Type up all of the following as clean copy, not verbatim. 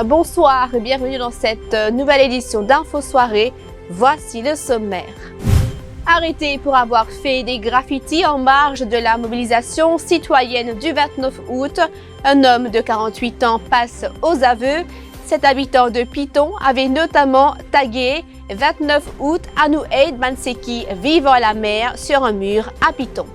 Bonsoir et bienvenue dans cette nouvelle édition d'Info Soirée. Voici le sommaire. Arrêté pour avoir fait des graffitis en marge de la mobilisation citoyenne du 29 août, un homme de 48 ans passe aux aveux. Cet habitant de Piton avait notamment tagué 29 août Anoueid Manseki vivant à la mer sur un mur à Piton.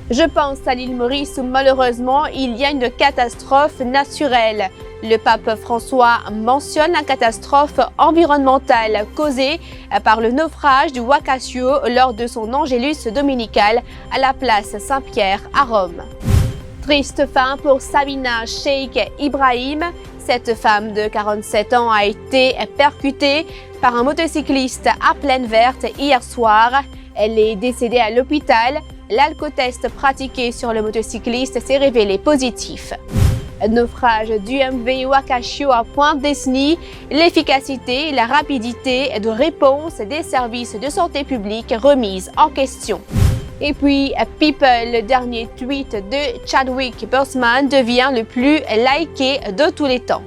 Je pense à l'île Maurice où malheureusement il y a une catastrophe naturelle. Le pape François mentionne la catastrophe environnementale causée par le naufrage du Wakashio lors de son Angélus dominical à la place Saint-Pierre à Rome. Triste fin pour Sabina Sheikh Ibrahim. Cette femme de 47 ans a été percutée par un motocycliste à Plaine Verte hier soir. Elle est décédée à l'hôpital. L'alcotest pratiqué sur le motocycliste s'est révélé positif. Naufrage du MV Wakashio à Pointe-Desny, l'efficacité et la rapidité de réponse des services de santé publique remise en question. Et puis, People, le dernier tweet de Chadwick Boseman devient le plus liké de tous les temps.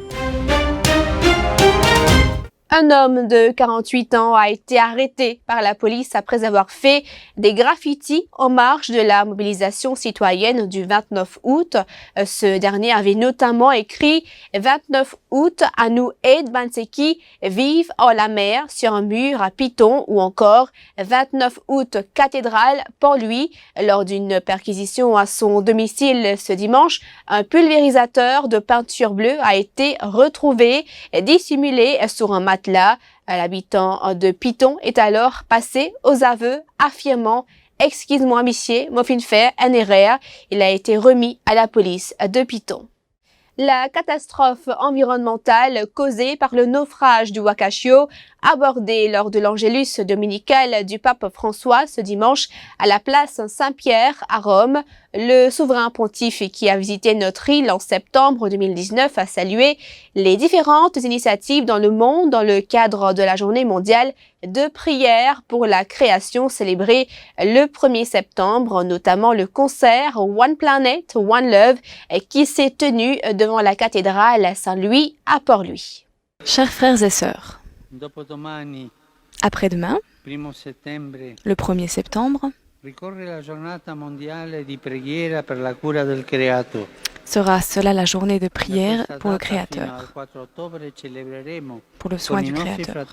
Un homme de 48 ans a été arrêté par la police après avoir fait des graffitis en marge de la mobilisation citoyenne du 29 août. Ce dernier avait notamment écrit « 29 août, Anoueid Manseki vive en la mer » sur un mur à Piton ou encore « 29 août, cathédrale pour lui ». Lors d'une perquisition à son domicile ce dimanche, un pulvérisateur de peinture bleue a été retrouvé dissimulé sur un matelas. L'habitant de Piton est alors passé aux aveux, affirmant « Excuse-moi, monsieur, mon fin fait un erreur ». Il a été remis à la police de Piton. La catastrophe environnementale causée par le naufrage du Wakashio, abordée lors de l'Angélus dominical du pape François ce dimanche à la place Saint-Pierre à Rome. Le souverain pontife qui a visité notre île en septembre 2019 a salué les différentes initiatives dans le monde dans le cadre de la journée mondiale de prière pour la création célébrée le 1er septembre, notamment le concert One Planet, One Love qui s'est tenu devant la cathédrale Saint-Louis à Port-Louis. Chers frères et sœurs, après-demain, le 1er septembre, sera cela la journée de prière pour le Créateur, pour le soin du Créateur.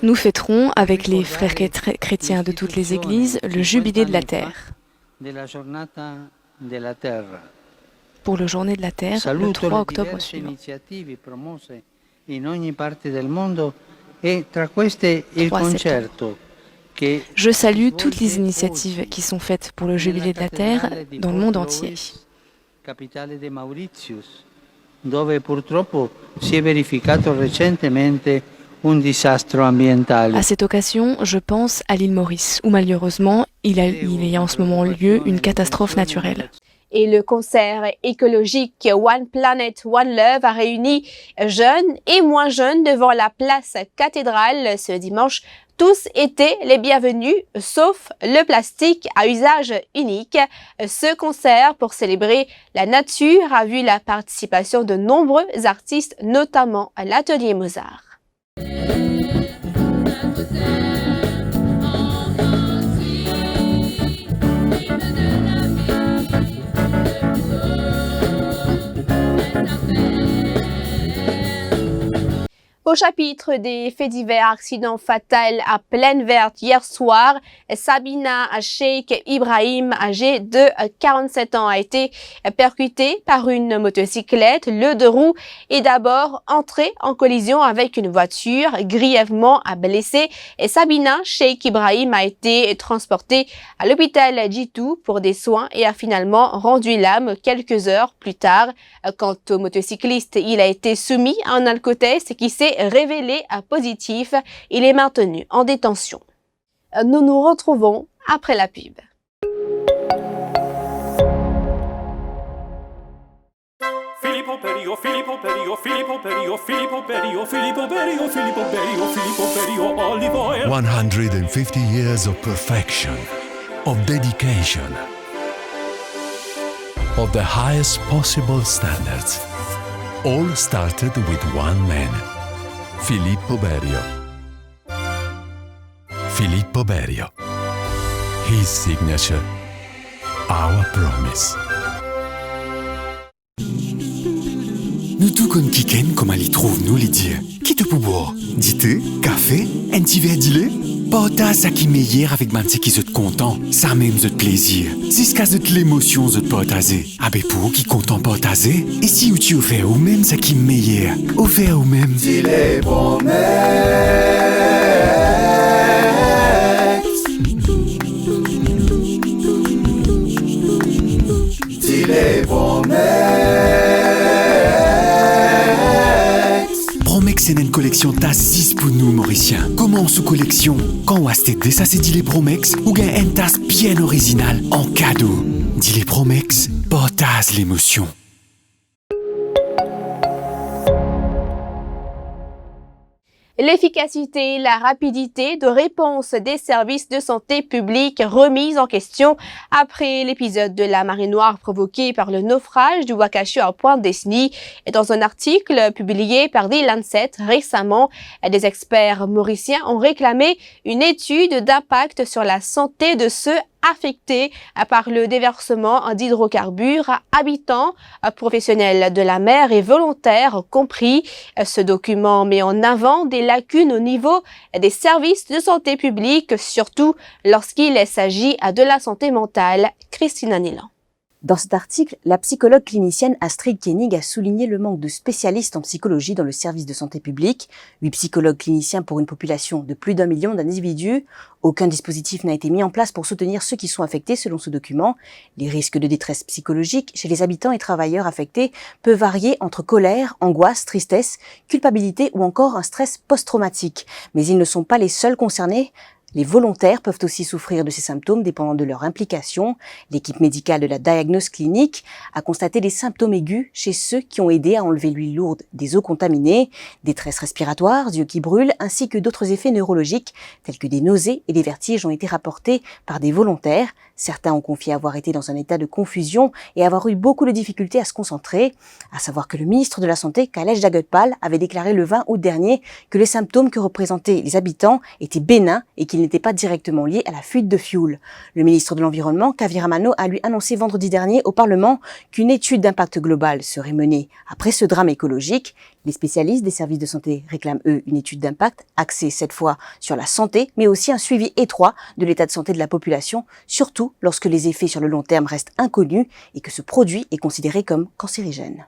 Nous fêterons avec les frères chrétiens de toutes les églises le jubilé de la terre. Pour le Journée de la Terre, le 3 octobre suivant. Je salue toutes les initiatives qui sont faites pour le Jubilé de la Terre dans le monde entier. À cette occasion, je pense à l'île Maurice, où malheureusement, il y a en ce moment lieu une catastrophe naturelle. Et le concert écologique One Planet, One Love a réuni jeunes et moins jeunes devant la place cathédrale ce dimanche. Tous étaient les bienvenus, sauf le plastique à usage unique. Ce concert, pour célébrer la nature, a vu la participation de nombreux artistes, notamment à l'Atelier Mozart. Au chapitre des faits divers, accident fatal à Plaine Verte hier soir, Sabina Sheikh Ibrahim, âgée de 47 ans, a été percutée par une motocyclette. Le deux roues est d'abord entré en collision avec une voiture, grièvement blessée. Et Sabina Sheikh Ibrahim a été transportée à l'hôpital Jitu pour des soins et a finalement rendu l'âme quelques heures plus tard. Quant au motocycliste, il a été soumis à un alcotest qui s'est révélé positif. Il est maintenu en détention. Nous nous retrouvons après la pub. Filippo Berio, Filippo Berio, Filippo Berio, Filippo Berio, Filippo Berio, Filippo Berio, Filippo Berio, olive oil. 150 years of perfection, of dedication, of the highest possible standards. All started with one man, Filippo Berio. Filippo Berio. His signature, our promise. Nous tout kon kiken comme ali trouve nous les dire. Qui te pour boire? Dité, café, un petit verre d'ilé? Porta ça qui meilleur avec manse qui zot content, ça même zot plaisir. C'est ce cas zot l'émotion zot portaser. Abe pour qui content portaser? Et si ou tu offert ou même ça qui meilleur? Offert ou même? Dis-les promesses. Dis-les promesses. Promex c'est une collection tas 6 pour nous Mauriciens. Comment sous collection? Quand on a acheté ça c'est dit les Promex ou gain un tas bien original en cadeau. Dit les Promex, portage l'émotion. L'efficacité, la rapidité de réponse des services de santé publique remise en question après l'épisode de la marée noire provoqué par le naufrage du Wakashu à Pointe-Dessny. Et dans un article publié par The Lancet récemment, des experts mauriciens ont réclamé une étude d'impact sur la santé de ceux affectés par le déversement d'hydrocarbures à habitants, professionnels de la mer et volontaires compris. Ce document met en avant des lacunes au niveau des services de santé publique, surtout lorsqu'il s'agit de la santé mentale. Christina Nilan. Dans cet article, la psychologue clinicienne Astrid Koenig a souligné le manque de spécialistes en psychologie dans le service de santé publique. 8 psychologues cliniciens pour une population de plus d'1 million d'individus. Aucun dispositif n'a été mis en place pour soutenir ceux qui sont affectés selon ce document. Les risques de détresse psychologique chez les habitants et travailleurs affectés peuvent varier entre colère, angoisse, tristesse, culpabilité ou encore un stress post-traumatique. Mais ils ne sont pas les seuls concernés. Les volontaires peuvent aussi souffrir de ces symptômes dépendant de leur implication. L'équipe médicale de la Diagnose clinique a constaté des symptômes aigus chez ceux qui ont aidé à enlever l'huile lourde des eaux contaminées, détresse respiratoire, yeux qui brûlent, ainsi que d'autres effets neurologiques tels que des nausées et des vertiges ont été rapportés par des volontaires. Certains ont confié avoir été dans un état de confusion et avoir eu beaucoup de difficultés à se concentrer. À savoir que le ministre de la Santé, Kailash Jagpal, avait déclaré le 20 août dernier que les symptômes que représentaient les habitants étaient bénins et qu'ils n'étaient pas directement liés à la fuite de fioul. Le ministre de l'Environnement, Kaviramano, a lui annoncé vendredi dernier au Parlement qu'une étude d'impact global serait menée après ce drame écologique. Les spécialistes des services de santé réclament, eux, une étude d'impact axée cette fois sur la santé, mais aussi un suivi étroit de l'état de santé de la population, surtout lorsque les effets sur le long terme restent inconnus et que ce produit est considéré comme cancérigène.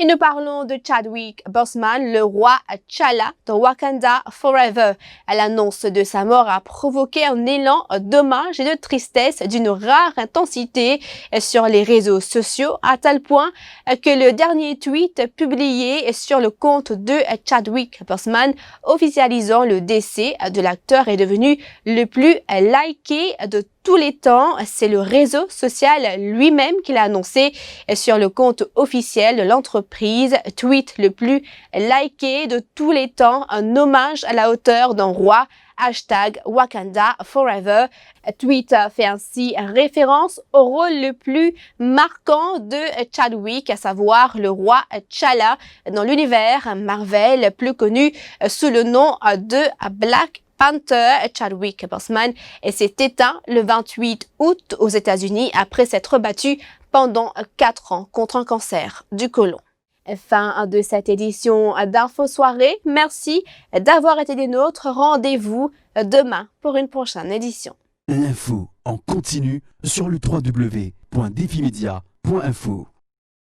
Et nous parlons de Chadwick Boseman, le roi T'Challa dans Wakanda Forever. L'annonce de sa mort a provoqué un élan d'hommage et de tristesse d'une rare intensité sur les réseaux sociaux, à tel point que le dernier tweet publié sur le compte de Chadwick Boseman officialisant le décès de l'acteur est devenu le plus liké de tous les temps. C'est le réseau social lui-même qui l'a annoncé sur le compte officiel de l'entreprise. Tweet le plus liké de tous les temps, un hommage à la hauteur d'un roi. #Wakanda Forever. Tweet fait ainsi référence au rôle le plus marquant de Chadwick, à savoir le roi T'Challa dans l'univers Marvel, plus connu sous le nom de Black Panther. Chadwick Boseman s'est éteint le 28 août aux États-Unis après s'être battu pendant 4 ans contre un cancer du côlon. Fin de cette édition d'Info Soirée. Merci d'avoir été des nôtres. Rendez-vous demain pour une prochaine édition. L'info en continu sur le www.defimedia.info.